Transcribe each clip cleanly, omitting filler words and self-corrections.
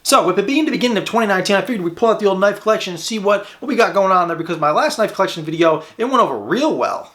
So with it being the beginning of 2019, I figured we'd pull out the old knife collection and see what we got going on there, because my last knife collection video, it went over real well.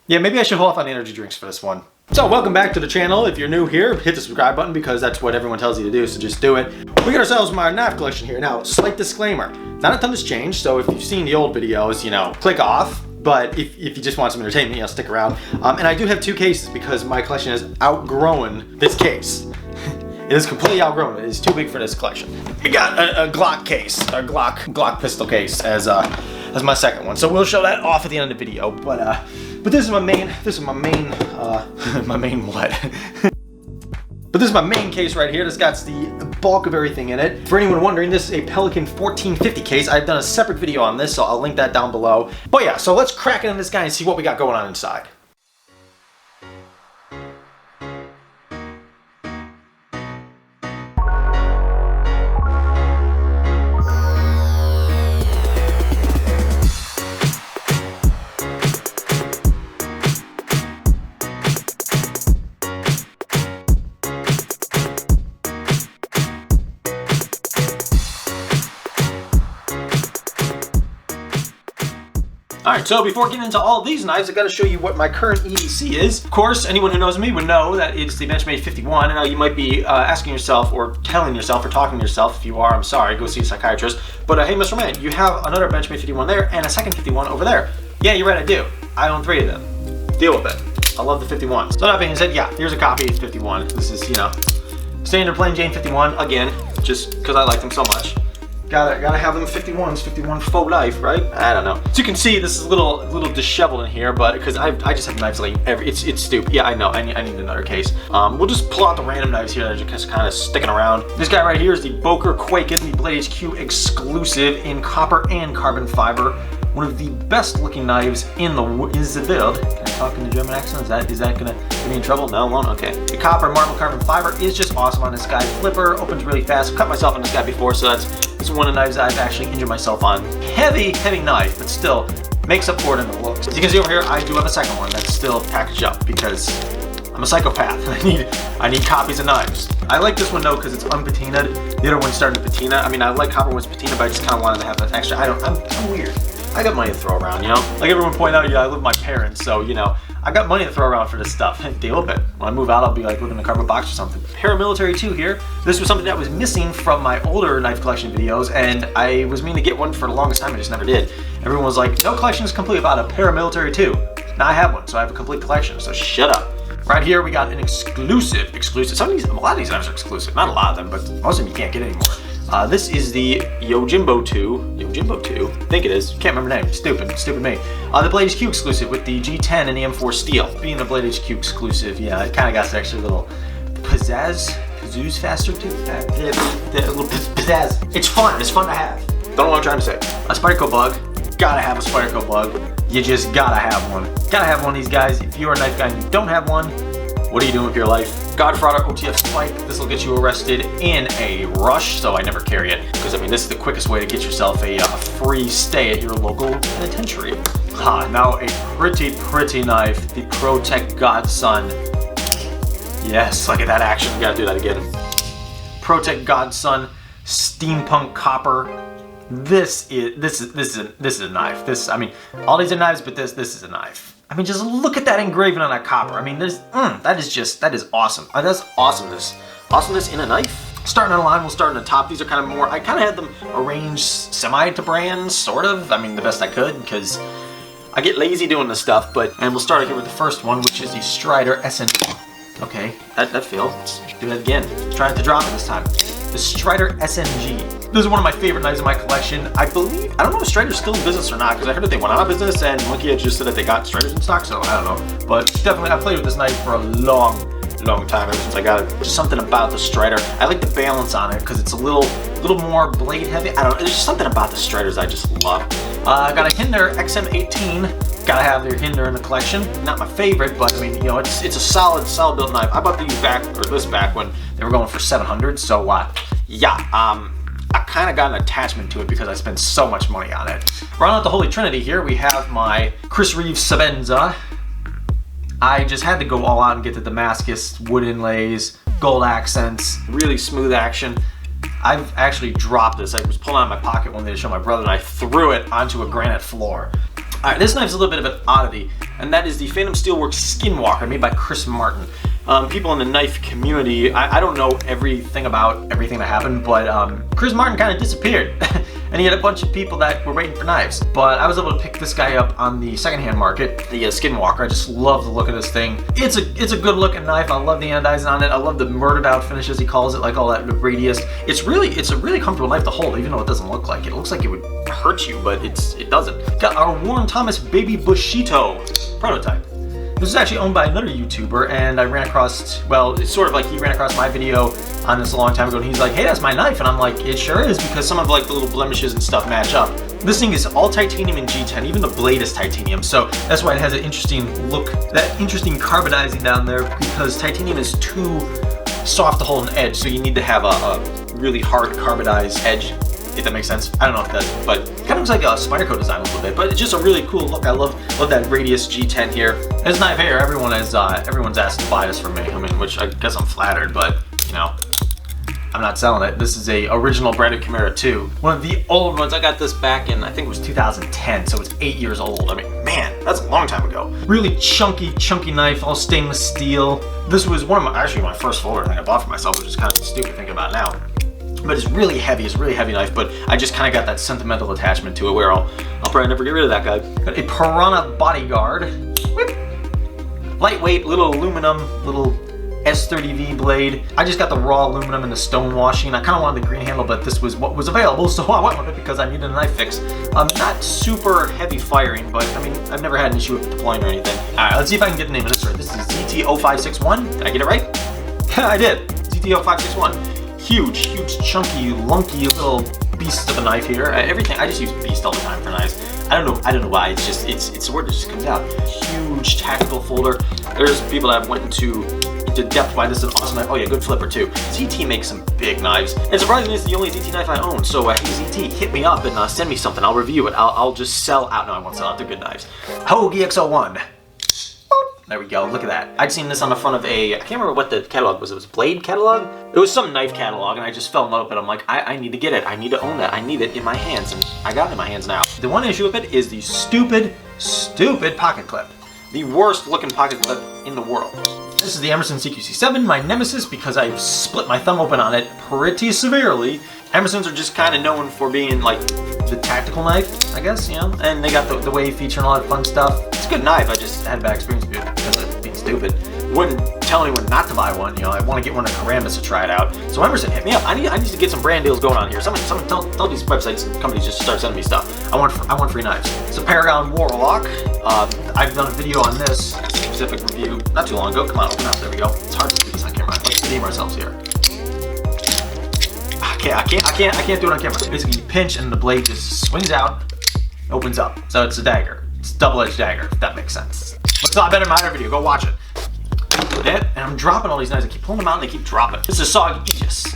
Yeah, maybe I should hold off on the energy drinks for this one. So welcome back to the channel. If you're new here, hit the subscribe button because that's what everyone tells you to do, so just do it. We got ourselves my knife collection here. Now, slight disclaimer, not a ton has changed, so if you've seen the old videos, you know, click off. But if you just want some entertainment, you know, stick around. And I do have two cases because my collection has outgrown this case. It is completely outgrown. It is too big for this collection. We got a Glock case, a Glock pistol case as my second one. So we'll show that off at the end of the video. But this is my main. My main what? But this is my main case right here. This got the bulk of everything in it. For anyone wondering, this is a Pelican 1450 case. I've done a separate video on this, so I'll link that down below. But yeah, so let's crack into this guy and see what we got going on inside. Alright, so before getting into all of these knives, I gotta show you what my current EDC is. Of course, anyone who knows me would know that it's the Benchmade 51. Now you might be asking yourself, or telling yourself, or talking to yourself. If you are, I'm sorry, go see a psychiatrist. But hey, Mr. Man, you have another Benchmade 51 there, and a second 51 over there. Yeah, you're right, I do. I own 3 of them. Deal with it. I love the 51s. So that being said, yeah, here's a copy of 51. This is, you know, standard plain Jane 51, again, just because I like them so much. Gotta have them 51s, 51 faux life, right? I don't know. So you can see this is a little disheveled in here, but because I just have knives like it's stupid. Yeah, I know. I need another case. We'll just pull out the random knives here that are just kind of sticking around. This guy right here is the Boker Quaken, the Blade HQ exclusive in copper and carbon fiber. One of the best looking knives in the world. Can I talk in the German accent? Is that gonna get me in trouble? No, won't. Okay. The copper marble carbon fiber is just awesome on this guy. Flipper opens really fast. I've cut myself on this guy before, so this is one of the knives I've actually injured myself on. Heavy knife, but still makes up for it in the looks. As you can see over here, I do have a second one that's still packaged up because I'm a psychopath. I need copies of knives. I like this one though because it's unpatinaed. The other one's starting to patina. I mean, I like copper ones patinaed, but I just kind of wanted to have that extra. I'm weird. I got money to throw around, you know? Like everyone pointed out, yeah, I live with my parents, so, you know, I got money to throw around for this stuff. Deal with it. When I move out, I'll be like living in a cardboard box or something. Paramilitary 2 here. This was something that was missing from my older knife collection videos, and I was meaning to get one for the longest time, I just never did. Everyone was like, no collection is complete about a Paramilitary 2. Now I have one, so I have a complete collection, so shut up. Right here, we got an exclusive. A lot of these knives are exclusive. Not a lot of them, but most of them you can't get anymore. This is the Yojimbo 2, I think it is, can't remember the name, stupid me. The Blade HQ exclusive with the G10 and the M4 steel. Being the Blade HQ exclusive, yeah, it kind of got that extra little pizzazz faster too. A little pizzazz. It's fun to have. Don't know what I'm trying to say. A Spyderco bug, gotta have a Spyderco bug. You just gotta have one. Gotta have one of these guys. If you're a knife guy and you don't have one, what are you doing with your life? Godfather OTF Spike. This will get you arrested in a rush, so I never carry it. Because, I mean, this is the quickest way to get yourself a free stay at your local penitentiary. Now a pretty knife. The ProTech Godson. Yes, look at that action. We gotta do that again. ProTech Godson. Steampunk copper. This is a knife. I mean, all these are knives, but this is a knife. I mean, just look at that engraving on that copper. I mean, that is awesome. That's awesomeness. Awesomeness in a knife. Starting on the line, we'll start on the top. These are kind of more, I kind of had them arranged semi to brands, sort of. I mean, the best I could, because I get lazy doing this stuff, and we'll start here with the first one, which is the Strider SNG. Okay, that failed. Let's do that again. Try not to drop it this time. The Strider SNG. This is one of my favorite knives in my collection. I don't know if Strider's still in business or not, because I heard that they went out of business, and Monkey Edge just said that they got Striders in stock, so I don't know. But definitely, I've played with this knife for a long time, ever since I got it. Just something about the Strider. I like the balance on it, because it's a little more blade heavy. I don't know, there's just something about the Striders I just love. I got a Hinder XM18 Gotta have their Hinder in the collection. Not my favorite, but I mean, you know, it's a solid built knife. I bought this back when they were going for 700. So yeah, I kind of got an attachment to it because I spent so much money on it. Rounding out the Holy Trinity here, we have my Chris Reeve Sabenza. I just had to go all out and get the Damascus wood inlays, gold accents, really smooth action. I've actually dropped this. I was pulling out of my pocket one day to show my brother, and I threw it onto a granite floor. All right, this knife's a little bit of an oddity, and that is the Phantom Steelworks Skinwalker, made by Chris Martin. People in the knife community, I don't know everything about everything that happened, but Chris Martin kind of disappeared. And he had a bunch of people that were waiting for knives. But I was able to pick this guy up on the secondhand market, the Skinwalker. I just love the look of this thing. It's a good looking knife. I love the anodizing on it. I love the murdered out finish, as he calls it, like all that radius. It's a really comfortable knife to hold, even though it doesn't look like it. It looks like it would hurt you, but it doesn't. Got our Warren Thomas Baby Bushido prototype. This is actually owned by another YouTuber, and I ran across, well, it's sort of like he ran across my video on this a long time ago, and he's like, hey, that's my knife, and I'm like, it sure is, because some of like the little blemishes and stuff match up. This thing is all titanium and G10, even the blade is titanium, so that's why it has an interesting look, that interesting carbonizing down there, because titanium is too soft to hold an edge, so you need to have a really hard carbonized edge, if that makes sense. I don't know if that, but it kind of looks like a Spyderco design a little bit, but it's just a really cool look. I love that radius G10 here. This knife here, everyone's asked to buy this from me. I mean, which I guess I'm flattered, but you know, I'm not selling it. This is a original branded Chimera 2. One of the old ones. I got this back in, I think it was 2010, so it's 8 years old. I mean, man, that's a long time ago. Really chunky knife, all stainless steel. This was actually my first folder thing I bought for myself, which is kind of stupid thinking about it now. But it's really heavy. It's a really heavy knife, but I just kind of got that sentimental attachment to it where I'll probably never get rid of that guy. Got a Piranha Bodyguard. Whip. Lightweight, little aluminum, little S30V blade. I just got the raw aluminum and the stone washing. I kind of wanted the green handle, but this was what was available, so I went with it because I needed a knife fix. Not super heavy firing, but I mean, I've never had an issue with deploying or anything. All right, let's see if I can get the name of this. This is ZT0561. Did I get it right? Yeah, I did. ZT0561. Huge, chunky, lunky little beast of a knife here. Everything, I just use beast all the time for knives. I don't know why, it's a word that just comes out. Huge tactical folder. There's people that went into depth why this is an awesome knife. Oh yeah, good flipper too. ZT makes some big knives. And surprisingly, it's the only ZT knife I own. So hey ZT, hit me up and send me something. I'll review it. I'll just sell out. No, I won't sell out. They're good knives. Hogue EX01. There we go, look at that. I'd seen this on the front of I can't remember what the catalog was. It was Blade catalog? It was some knife catalog, and I just fell in love with it. I'm like, I need to get it. I need to own that. I need it in my hands, and I got it in my hands now. The one issue with it is the stupid pocket clip. The worst looking pocket clip in the world. This is the Emerson CQC7, my nemesis, because I split my thumb open on it pretty severely. Emersons are just kind of known for being like the tactical knife, I guess, you know? And they got the wave feature and all that fun stuff. It's a good knife, I just had a bad experience with it because of being stupid. Wouldn't tell anyone not to buy one, you know, I want to get one at Caramus to try it out. So Emerson, hit me up. I need to get some brand deals going on here. Someone tell these websites and companies just start sending me stuff. I want free knives. It's a Paragon Warlock. I've done a video on this specific review not too long ago. Come on, open up, there we go. It's hard to do this on camera. Let's redeem ourselves here. I can't do it on camera. Basically, you pinch and the blade just swings out, opens up. So it's a dagger. It's a double-edged dagger, if that makes sense. It's a lot better in my other video. Go watch it. And I'm dropping all these knives. I keep pulling them out and they keep dropping. This is SOG Aegis.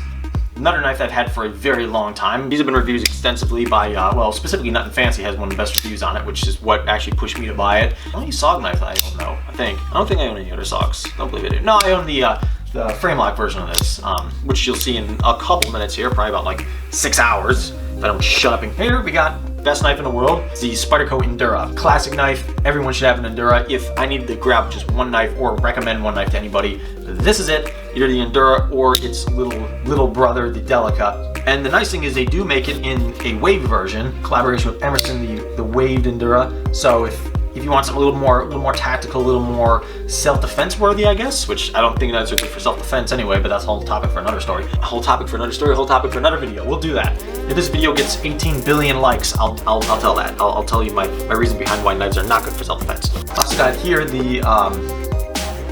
Another knife I've had for a very long time. These have been reviewed extensively by, well, specifically Nut and Fancy has one of the best reviews on it, which is what actually pushed me to buy it. The only SOG knife I don't know, I think. I don't think I own any other SOGs. Don't believe I do. No, I own the frame lock version of this, which you'll see in a couple minutes here, probably about like 6 hours. If I don't shut up. And here we got best knife in the world. It's the Spyderco Endura. Classic knife. Everyone should have an Endura. If I needed to grab just one knife or recommend one knife to anybody, this is it. Either the Endura or its little brother, the Delica. And the nice thing is they do make it in a wave version, collaboration with Emerson, the waved Endura. So if you want something a little more tactical, a little more self-defense worthy, I guess, which I don't think that's good for self-defense anyway, but that's a whole topic for another story. A whole topic for another story, a whole topic for another video. We'll do that. If this video gets 18 billion likes, I'll tell that. I'll tell you my reason behind why knives are not good for self-defense. Also got here the,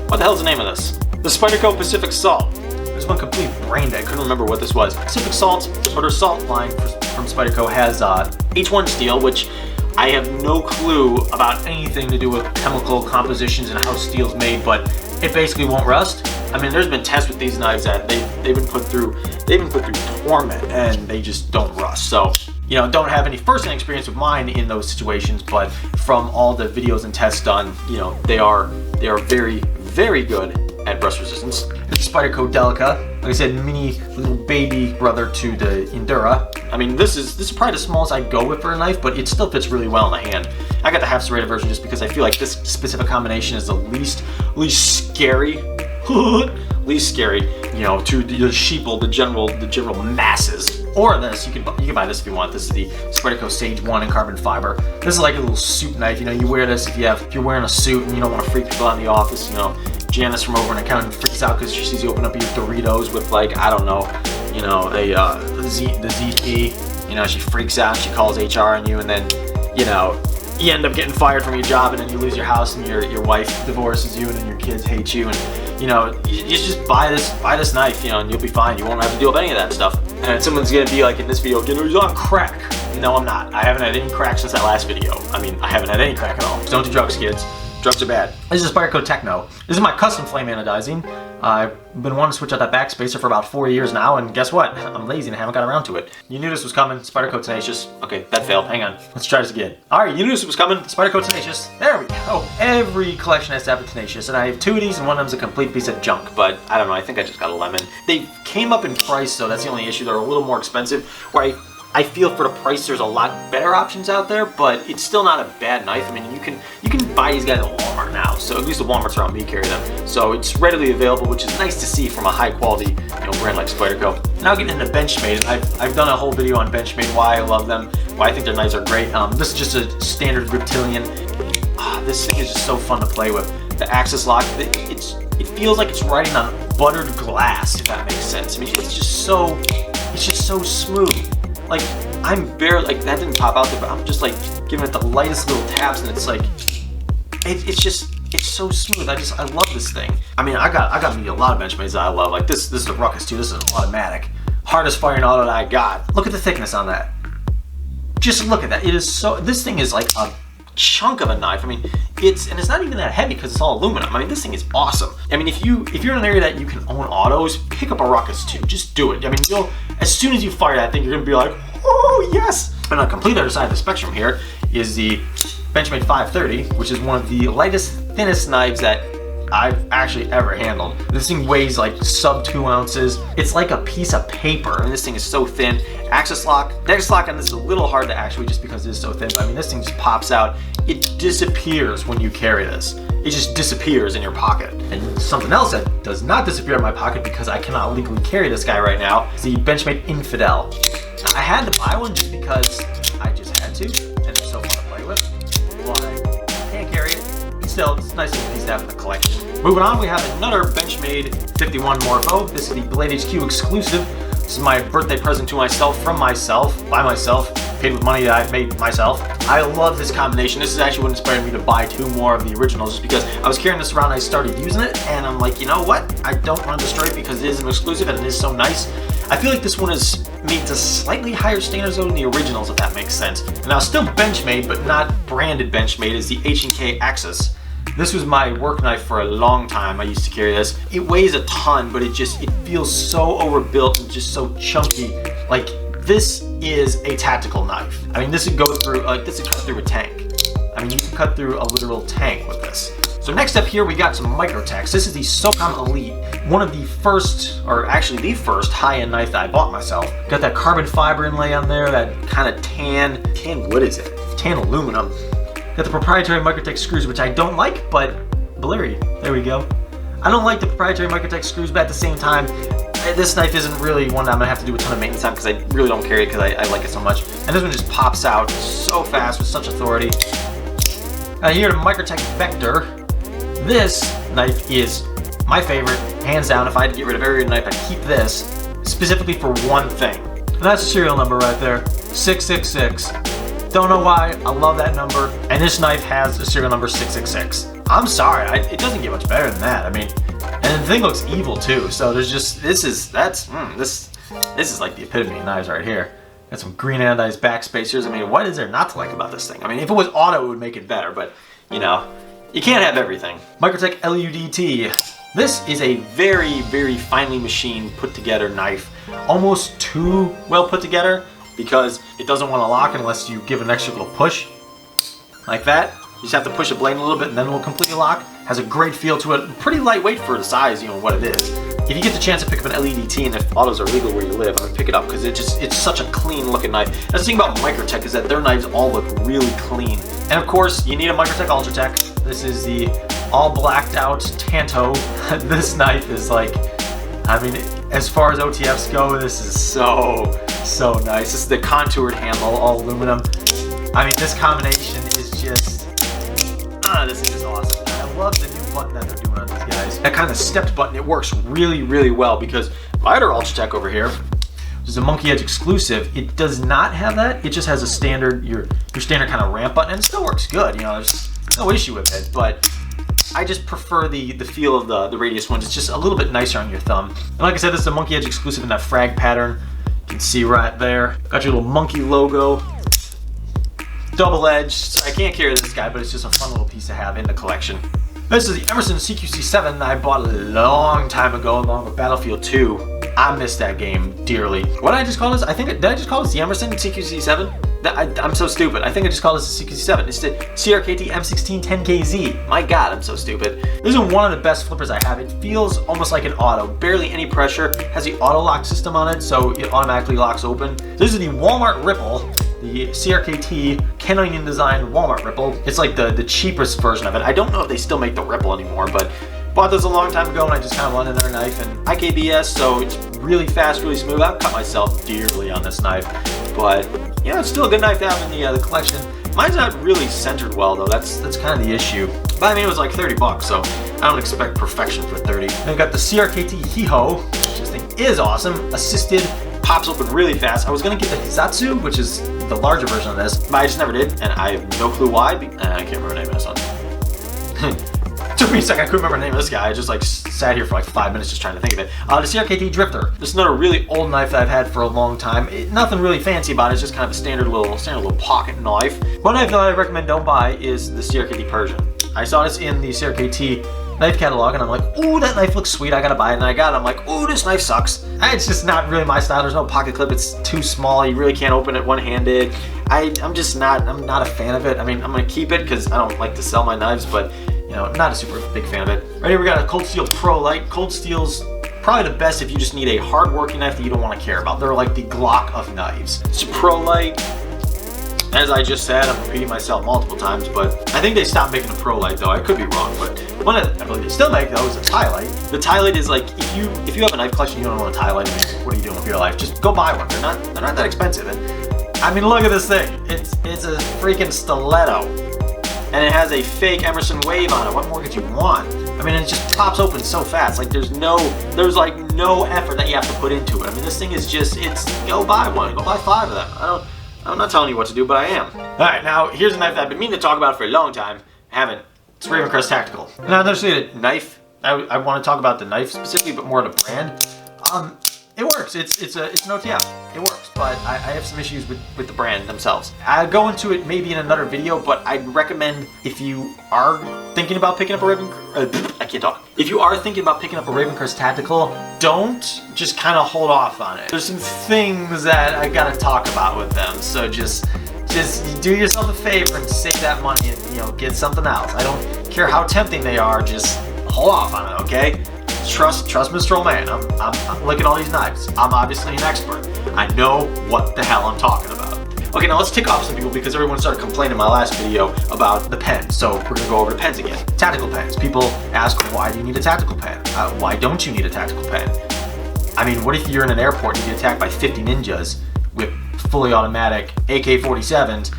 what the hell's the name of this? The Spyderco Pacific Salt. This one complete brain dead, couldn't remember what this was. Pacific Salt, or their salt line from Spyderco has H1 steel, which I have no clue about anything to do with chemical compositions and how steel's made, but it basically won't rust. I mean, there's been tests with these knives that they've been put through torment and they just don't rust. So, you know, don't have any first-hand experience with mine in those situations, but from all the videos and tests done, you know, they are very, very good at rust resistance. It's Spyderco Delica. Like I said, mini little baby brother to the Endura. I mean, this is probably the smallest I'd go with for a knife, but it still fits really well in the hand. I got the half serrated version just because I feel like this specific combination is the least scary. Least scary, you know, to the sheeple, the general masses. Or this, you can buy this if you want. This is the Spyderco Sage 1 in carbon fiber. This is like a little suit knife. You know, you wear this if you're wearing a suit and you don't want to freak people out in the office. You know, Janice from over in accounting freaks out because she sees you open up your Doritos with, like, I don't know, you know, the ZP. You know, she freaks out. She calls HR on you, and then, you know, you end up getting fired from your job, and then you lose your house, and your wife divorces you, and then your kids hate you, and, you know, you just buy this knife, you know, and you'll be fine. You won't have to deal with any of that stuff. And someone's gonna be like in this video, you know, he's on crack. No, I'm not. I haven't had any crack since that last video. I mean, I haven't had any crack at all. Don't do drugs, kids. Drugs are bad. This is Barkow Techno. This is my custom flame anodizing. I've been wanting to switch out that backspacer for about 4 years now, and guess what? I'm lazy and I haven't got around to it. You knew this was coming. Spyderco Tenacious. Okay, that failed. Hang on. Let's try this again. Alright, you knew this was coming. Spyderco Tenacious. There we go. Every collection has to have a Tenacious, and I have 2 of these, and one of them's a complete piece of junk, but I don't know. I think I just got a lemon. They came up in price, so that's the only issue. They're a little more expensive, where I feel for the price there's a lot better options out there, but it's still not a bad knife. I mean, you can buy these guys at Walmart now, so at least the Walmarts around me carry them. So it's readily available, which is nice to see from a high quality, you know, brand like Spyderco. Now getting into Benchmade, and I've done a whole video on Benchmade, why I love them, why I think their knives are great. This is just a standard reptilian. This thing is just so fun to play with. The axis lock, it feels like it's riding on buttered glass, if that makes sense. I mean, it's just so smooth. Like, I'm barely, like, that didn't pop out there, but I'm just like giving it the lightest little taps, and it's like, it's so smooth. I love this thing. I mean, I got me a lot of Benchmades that I love. Like this is a Ruckus too. This is an automatic, hardest firing auto that I got. Look at the thickness on that. Just look at that. It is so. This thing is like a chunk of a knife. I mean, it's not even that heavy because it's all aluminum. I mean, this thing is awesome. I mean, if you're in an area that you can own autos, pick up a Ruckus too. Just do it. I mean, as soon as you fire that thing, you're gonna be like, oh yes. And on the complete other side of the spectrum here is the Benchmade 530, which is one of the lightest, thinnest knives that I've actually ever handled. This thing weighs like sub 2 ounces. It's like a piece of paper, and this thing is so thin. Axis lock. The axis lock on this is a little hard to actuate just because it is so thin. But I mean, this thing just pops out. It disappears when you carry this. It just disappears in your pocket. And something else that does not disappear in my pocket because I cannot legally carry this guy right now is the Benchmade Infidel. Now, I had to buy one just because I just had to, and it's so fun to play with. But I can't carry it. Still, it's a nice little piece to have in the collection. Moving on, we have another Benchmade 51 Morpho. This is the Blade HQ exclusive. This is my birthday present to myself, from myself, by myself, paid with money that I've made myself. I love this combination. This is actually what inspired me to buy 2 more of the originals, just because I was carrying this around and I started using it, and I'm like, you know what? I don't want to destroy it because it is an exclusive and it is so nice. I feel like this one is made to slightly higher standards than the originals, if that makes sense. And now, still Benchmade, but not branded Benchmade, is the H&K Axis. This was my work knife for a long time. I used to carry this. It weighs a ton, but it feels so overbuilt and just so chunky. Like, this is a tactical knife. I mean, this would go through, this would cut through a tank. I mean, you can cut through a literal tank with this. So next up here, we got some MicroChecks. This is the SOCOM Elite, one of the first, or actually the first high-end knife that I bought myself. Got that carbon fiber inlay on there, that kind of tan, what is it? Tan aluminum. Got the proprietary MicroCheck screws, which I don't like, but blurry. There we go. I don't like the proprietary MicroCheck screws, but at the same time, this knife isn't really one that I'm gonna have to do a ton of maintenance on because I really don't carry it because I like it so much. And this one just pops out so fast with such authority. Here, the MicroCheck Vector. This knife is my favorite, hands down. If I had to get rid of every knife, I'd keep this specifically for one thing. And that's the serial number right there, 666. Don't know why, I love that number. And this knife has a serial number 666. I'm sorry, it doesn't get much better than that. I mean, and the thing looks evil too. So there's just, this is like the epitome of knives right here. Got some green anodized backspacers. I mean, what is there not to like about this thing? I mean, if it was auto, it would make it better, but you know, you can't have everything. MicroCheck LUDT. This is a very, very finely machined, put together knife. Almost too well put together because it doesn't want to lock unless you give it an extra little push. Like that. You just have to push the blade a little bit and then it will completely lock. Has a great feel to it. Pretty lightweight for the size, you know, what it is. If you get the chance to pick up an LEDT and if autos are legal where you live, I mean, pick it up because it's such a clean looking knife. That's the thing about MicroCheck is that their knives all look really clean. And of course, you need a MicroCheck Ultratech. This is the all blacked out Tanto. This knife is like, I mean, as far as OTFs go, this is so nice. This is the contoured handle, all aluminum. I mean, this combination is just, this is just awesome. And I love the new button that they're doing on these guys. That kind of stepped button, it works really, really well because my other Ultratech over here, which is a Monkey Edge exclusive, it does not have that. It just has a standard, your standard kind of ramp button, and it still works good. You know, there's no issue with it, but I just prefer the feel of the radius ones. It's just a little bit nicer on your thumb. And like I said, this is a Monkey Edge exclusive in that frag pattern. You can see right there. Got your little monkey logo. Double-edged. I can't carry this guy, but it's just a fun little piece to have in the collection. This is the Emerson CQC7 I bought a long time ago along with Battlefield 2. I missed that game dearly. What did I just call this? Did I just call this the Emerson CQC7? I'm so stupid. I think I just called this the CQC7. It's the CRKT M16 10KZ. My God, I'm so stupid. This is one of the best flippers I have. It feels almost like an auto. Barely any pressure. Has the auto lock system on it, so it automatically locks open. This is the Walmart Ripple. The CRKT Canadian design Walmart Ripple. It's like the cheapest version of it. I don't know if they still make the Ripple anymore, but bought this a long time ago and I just kind of run another knife, and IKBS, so it's really fast, really smooth. I've cut myself dearly on this knife, but you know, it's still a good knife to have in the collection. Mine's not really centered well though. That's kind of the issue. But I mean, it was like 30 bucks, so I don't expect perfection for 30. Then we got the CRKT Hiho. This thing is awesome. Assisted, pops open really fast. I was gonna get the Hizatsu, which is the larger version of this, but I just never did, and I have no clue why. I can't remember the name of this one. Took me a second, I couldn't remember the name of this guy. I just like sat here for like 5 minutes just trying to think of it. The CRKT Drifter. This is another really old knife that I've had for a long time. Nothing really fancy about it, it's just kind of a standard little pocket knife. One knife that I recommend don't buy is the CRKT Persian. I saw this in the CRKT knife catalog and I'm like, ooh, that knife looks sweet, I gotta buy it. And I got it, I'm like, ooh, this knife sucks. It's just not really my style. There's no pocket clip, it's too small, you really can't open it one-handed. I'm not a fan of it. I mean, I'm gonna keep it because I don't like to sell my knives, but you know, not a super big fan of it. Right here we got a Cold Steel Pro Light. Cold Steel's probably the best if you just need a hard working knife that you don't want to care about. They're like the Glock of knives. It's a Pro Light. As I just said, I'm repeating myself multiple times, but I think they stopped making a Pro Light though. I could be wrong, but one that I believe they still make though is a tie light. The tie light is like, if you have a knife collection, you don't want a tie light, I mean, what are you doing with your life? Just go buy one. They're not that expensive. And I mean, look at this thing. It's a freaking stiletto. And it has a fake Emerson wave on it. What more could you want? I mean, it just pops open so fast. Like there's like no effort that you have to put into it. I mean, this thing is just, go buy one, go buy 5 of them. I'm not telling you what to do, but I am. All right, now here's a knife that I've been meaning to talk about for a long time. Haven't. It's Ravencrest Tactical. Now, there's a knife. I want to talk about the knife specifically, but more the brand. It works. It's an OTF. It works, but I have some issues with the brand themselves. I'll go into it maybe in another video, but I'd recommend if you are thinking about picking up If you are thinking about picking up a Ravencrest Tactical, don't just kind of hold off on it. There's some things that I gotta talk about with them, so just do yourself a favor and save that money and get something else. I don't care how tempting they are, just hold off on it, okay? Trust Mr. Old Man. I'm looking at all these knives. I'm obviously an expert. I know what the hell I'm talking about. Okay, now let's tick off some people because everyone started complaining in my last video about the pens. So we're gonna go over the pens again. Tactical pens. People ask, why do you need a tactical pen? Why don't you need a tactical pen? I mean, what if you're in an airport and you get attacked by 50 ninjas with fully automatic AK-47s,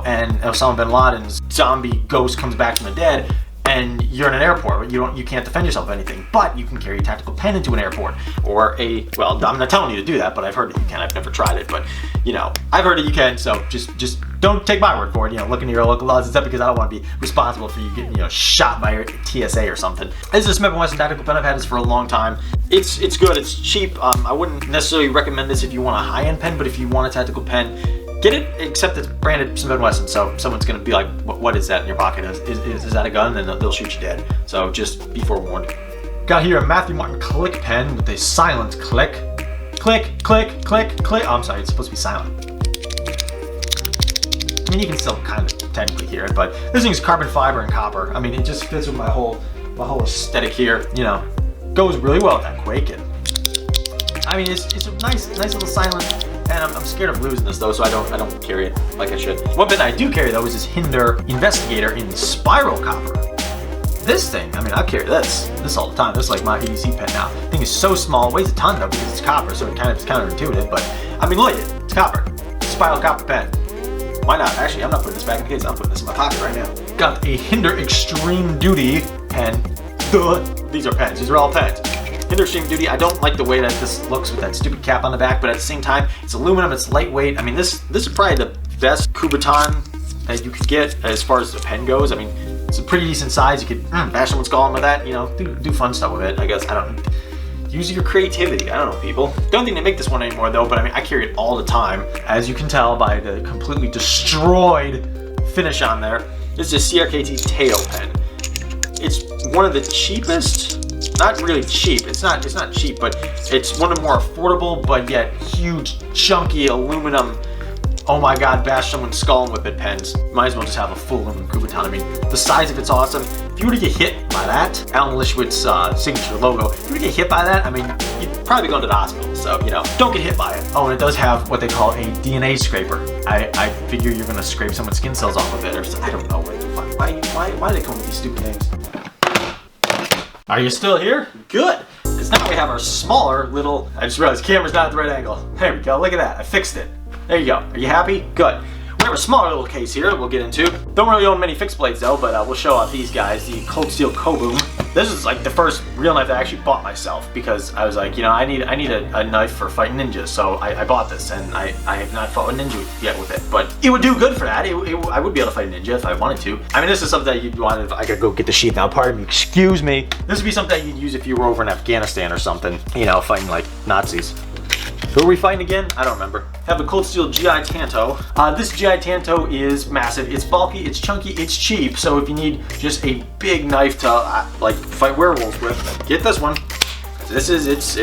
and Osama bin Laden's zombie ghost comes back from the dead? and you're in an airport. You can't defend yourself with anything, but you can carry a tactical pen into an airport, or well, I'm not telling you to do that, but I've heard that you can. I've never tried it, but you know, I've heard that you can, so just don't take my word for it. You know, look into your local laws and stuff, because I don't want to be responsible for you getting, you know, shot by your TSA or something. This is a Smith & Wesson tactical pen. I've had this for a long time. It's good, it's cheap. I wouldn't necessarily recommend this if you want a high-end pen, but if you want a tactical pen, get it, except it's branded Smith & Wesson, so someone's gonna be like, what is that in your pocket? Is that a gun? And they'll shoot you dead. So just be forewarned. Got here a Matthew Martin click pen with a silent click. Click, click, click, click. Oh, I'm sorry, it's supposed to be silent. I mean, you can still kind of technically hear it, but this thing's carbon fiber and copper. I mean, it just fits with my whole aesthetic here, you know. Goes really well with that Quaking. I mean, it's a nice little silent. And I'm scared of losing this though, so I don't carry it like I should. One pen I do carry though is this Hinder Investigator in spiral copper. This thing, I mean, I carry this all the time. This is like my EDC pen now. The thing is so small, weighs a ton though because it's copper, so it's counterintuitive. But I mean, look at it, it's copper, spiral copper pen. Why not? Actually, I'm not putting this back in the case. I'm putting this in my pocket right now. Got a Hinder Extreme Duty pen. Duh. These are pens. These are all pens. Hinder Extreme Duty. I don't like the way that this looks with that stupid cap on the back, but at the same time, it's aluminum, it's lightweight. I mean, this is probably the best Kubotan that you could get as far as the pen goes. I mean, it's a pretty decent size. You could bash someone's skull with that, you know, do fun stuff with it, I guess. I don't know. Use your creativity. I don't know, people. Don't think they make this one anymore though, but I mean, I carry it all the time. As you can tell by the completely destroyed finish on there. This is a CRKT tail pen. It's one of the cheapest, not really cheap, it's not cheap, but it's one of the more affordable, but yet huge, chunky aluminum, oh my god, bash someone's skull with it pens. Might as well just have a full aluminum Kubotan. I mean, the size of it's awesome. If you were to get hit by that, Alan Lishwitz's signature logo, if you were to get hit by that, I mean, you'd probably go to the hospital, so, you know, don't get hit by it. Oh, and it does have what they call a DNA scraper. I figure you're gonna scrape someone's skin cells off of it, or I don't know what the fuck. Why do they come with these stupid names? Are you still here? Good, because now we have our smaller little, I just realized the camera's not at the right angle. There we go, look at that, I fixed it. There you go, are you happy? Good. We have a smaller little case here that we'll get into. Don't really own many fixed blades though, but we'll show off these guys, the Cold Steel Koboom. This is like the first real knife that I actually bought myself because I was like, you know, I need a knife for fighting ninjas, so I bought this, and I have not fought a ninja yet with it, but it would do good for that. I would be able to fight a ninja if I wanted to. I mean, this is something that you'd want if I could go get the sheath now. Pardon me, excuse me. This would be something that you'd use if you were over in Afghanistan or something, you know, fighting like Nazis. Who are we fighting again? I don't remember. Have a Cold Steel GI Tanto. This GI Tanto is massive. It's bulky, it's chunky, it's cheap. So if you need just a big knife to like fight werewolves with, get this one. This is it's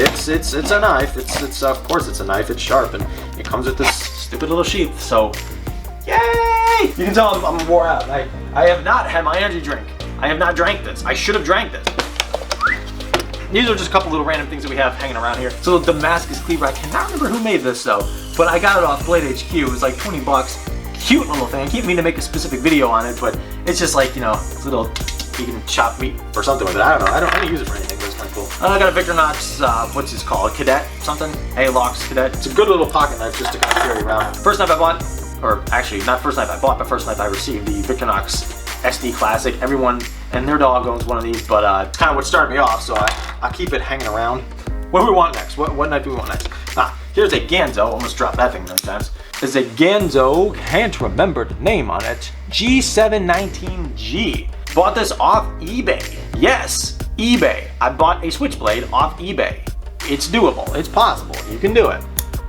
a knife. It's of course it's a knife. It's sharp and it comes with this stupid little sheath. So yay! You can tell I'm wore out. I have not had my energy drink. I have not drank this. I should have drank this. These are just a couple little random things that we have hanging around here. So the Damascus cleaver, I cannot remember who made this though, but I got it off Blade HQ. It was like 20 bucks. Cute little thing. I keep meaning to make a specific video on it, but it's just like, you know, it's a little, you can chop meat or something with it. I don't know. I don't use it for anything, but it's kind of cool. I got a Victorinox, what's this called? Cadet something? A-Lox Cadet. It's a good little pocket knife just to kind of carry around. First knife I bought, or actually not first knife I bought, but first knife I received, the Victorinox SD Classic. Everyone and their dog owns one of these, but it's kind of what started me off, so I keep it hanging around. What do we want next? What knife do we want next? Here's a Ganzo. Almost dropped that thing many times. It's a Ganzo, can't remember the name on it, G719G. Bought this off eBay. Yes, eBay. I bought a switchblade off eBay. It's doable. It's possible. You can do it.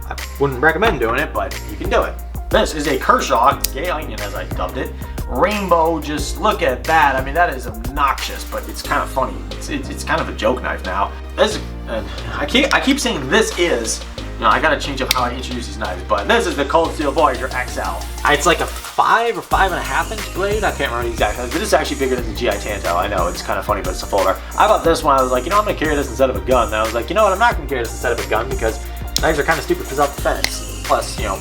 I wouldn't recommend doing it, but you can do it. This is a Kershaw, Gay Onion as I dubbed it. Rainbow, just look at that. I mean, that is obnoxious, but it's kind of funny. It's kind of a joke knife now. This, I keep saying this is, you know, I gotta change up how I introduce these knives, but this is the Cold Steel Voyager XL. It's like a 5 or 5.5 inch blade. I can't remember the exact size, but this is actually bigger than the GI Tanto. I know, it's kind of funny, but it's a folder. I bought this one, I was like, you know, I'm gonna carry this instead of a gun. And I was like, you know what, I'm not gonna carry this instead of a gun because knives are kind of stupid for self-defense. Plus, you know,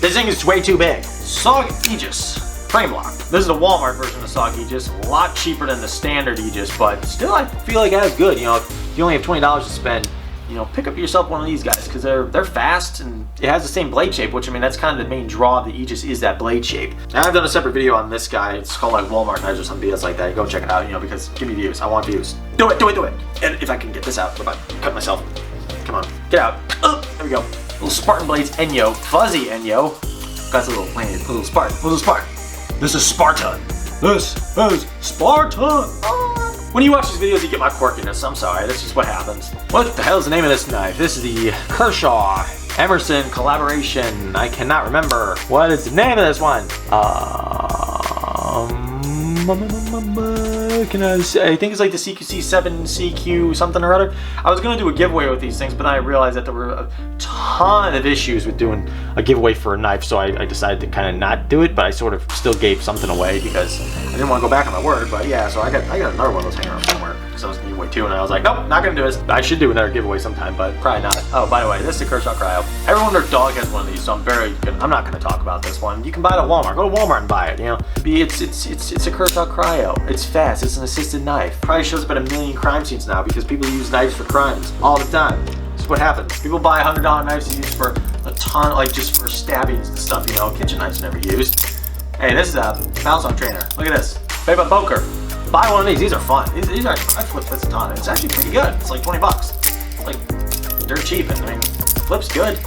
this thing is way too big. SOG Aegis frame lock. This is the Walmart version of SOG Aegis, a lot cheaper than the standard Aegis, but still I feel like that is good. You know, if you only have $20 to spend, you know, pick up yourself one of these guys because they're fast and it has the same blade shape, which I mean that's kind of the main draw of the Aegis is that blade shape. And I've done a separate video on this guy. It's called like Walmart knives or some BS like that. You go check it out, you know, because give me views. I want views. Do it, do it, do it. And if I can get this out, what about cut myself? Come on, get out. Oh, there we go. Little Spartan blades, Enyo, fuzzy Enyo. Got a little planet, a little Spartan, a little Spartan. This is Spartan. This is Spartan. When you watch these videos, you get my quirkiness. I'm sorry, that's just what happens. What the hell is the name of this knife? This is the Kershaw Emerson collaboration. I cannot remember. What is the name of this one? Can I say? I think it's like the CQC7CQ something or other. I was gonna do a giveaway with these things, but then I realized that there were a ton of issues with doing a giveaway for a knife, so I decided to kind of not do it, but I sort of still gave something away because I didn't want to go back on my word. But yeah, so I got another one of those hanging around somewhere because I was gonna give away two, and I was like, nope, not gonna do this. I should do another giveaway sometime, but probably not. Oh, by the way, this is the Kershaw Cryo. Everyone and their dog has one of these, so I'm not gonna talk about this one. You can buy it at Walmart. Go to Walmart and buy it. You know, it's a Kershaw Cryo. It's fast. It's an assisted knife. Probably shows up at a million crime scenes now because people use knives for crimes all the time. That's what happens. People buy $100 knives to use for a ton, like just for stabbings and stuff, you know. Kitchen knives never used. Hey, this is a Bounce on Trainer. Look at this. Paper poker. Buy one of these. These are fun. These are, I flip this a ton. It's actually pretty good. It's like 20 bucks. It's like dirt cheap. And I mean, flip's good.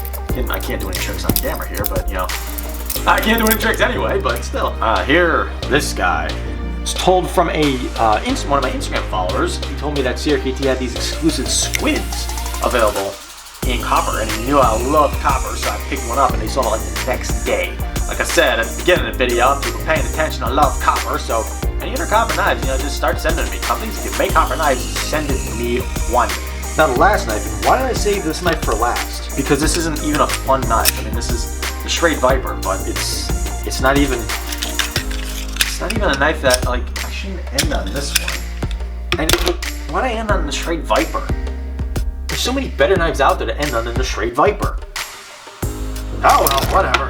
I can't do any tricks on camera here, but you know, I can't do any tricks anyway, but still. Here, this guy. It's told from one of my Instagram followers. He told me that CRKT had these exclusive squids available in copper, and he knew I loved copper, so I picked one up, and they sold it like the next day. Like I said at the beginning of the video, people paying attention, I love copper, so any other copper knives, you know, just start sending to me. Companies that can make copper knives, send it to me one. Now the last knife, why did I save this knife for last? Because this isn't even a fun knife. I mean, this is the Schrade Viper, but it's not even a knife that, like, I shouldn't end on this one. And why'd I end on the Schrade Viper? There's so many better knives out there to end on than the Schrade Viper. Oh well, whatever.